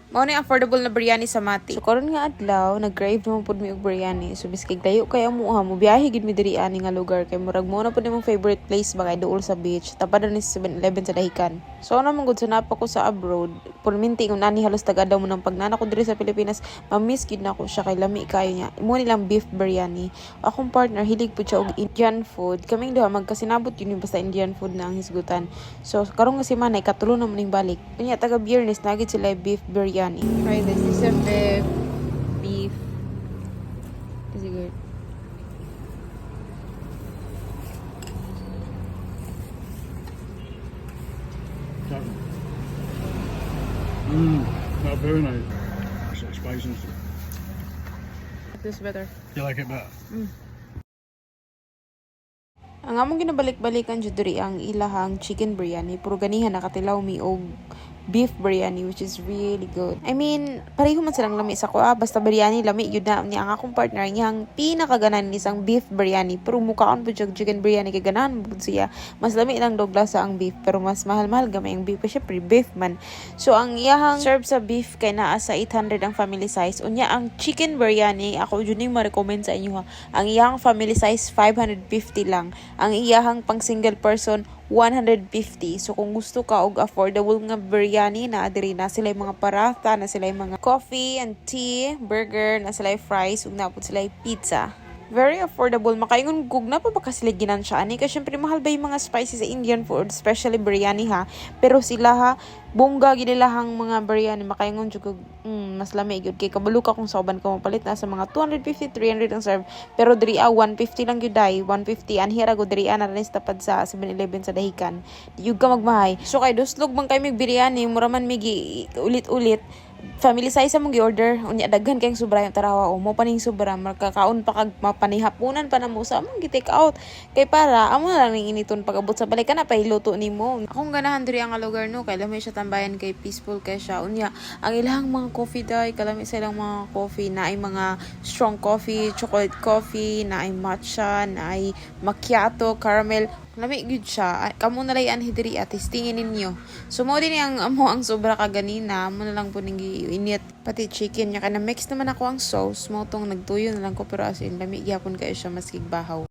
Mao ni affordable na biryani sa Mati. So karon nga adlaw, nag-crave naman pud mi og biryani. So biskig layo kay amo ha, mo biyahe gid mi diri ani nga lugar kay murag mo na pud imong favorite place ba kay duol sa beach. Tapad ni 7-Eleven sa dahikan. So ano man gud sa napa ko sa abroad, pulminti kun ani halos tagadaw mo nang pagnana ko diri sa Pilipinas, ma-miss gid na ko siya kay lami kayo niya. Imo nilang beef biryani. Akong partner hilig pud siya og Indian food. Kaming duha magkasinabot yun basta Indian food na ang hisgutan. So karon nga semana ikatulo na mo ning balik. Unya taga Biyernes nagid sila beef biryani. Try this. This is the beef. Is it good? Not very nice. So spicy. This is better. You like it better? Ang among ginabalik-balikan jud diri ang ilahang chicken biryani, puro ganihan nakatilaw mi og beef biryani which is really good. I mean, pareho man silang lami sa kuha, basta biryani lami yun na niya ang akong partner niyang pinakaganan isang beef biryani, pero mukhaon po siya chicken biryani kay ganahan po siya. Mas lami lang dogla sa ang beef, pero mas mahal-mahal gamay ang beef, kasi beef man. So ang iyahang serve sa beef kay naa sa 800 ang family size. Unya ang chicken biryani, ako jud ning ma-recommend sa inyo ha. Ang iyahang family size 550 lang. Ang iyahang pang single person 150. So kung gusto ka og affordable nga biryani, na diri na sila yung mga paratha, na sila yung mga coffee and tea, burger, na sila yung fries, ug napod sila yung pizza. Very affordable. Makaingon gug na pa ba sila ginansya ani kasi syempre mahal ba yung mga spices sa Indian food, especially biryani ha. Pero sila ha, bongga gid nilahang mga biryani, makaingon jud mas lami gyud kay kabalo ka kung sauban ka mapalit na sa mga 250 300 ang serve. Pero diri 150 lang gyud dai, 150 anhira go diri na rin tapad sa 7-Eleven sa dahikan. Yug ka magmahay. So kay doslog man kay mig biryani, mura man migi ulit-ulit. Family size among gi-order, unya daghan kayong sobra yung tarawa o mo paning sobra, makakaon pa kag mapanihapunan pa na mo sa among gi-take out kay para amo na lang ning initon pag-abot sa balik kana pa hiluto nimo. Akong ganahan diri ang lugar no kay lamay siya tambayan kay peaceful kay siya. Unya ang ilahang mga coffee day, kalami sa ilang mga coffee na ay mga strong coffee, chocolate coffee, na ay matcha, na ay macchiato, caramel. Lami gud siya. Kamo na lay anhi diri at testingin ninyo. So mo din ang amo ang sobra ka ganina, mo na lang po ning init pati chicken nya kana mix naman ako ang sauce. Mo tong nagtuyo na lang ko pero as in lami gyapon kayo siya maskig bahaw.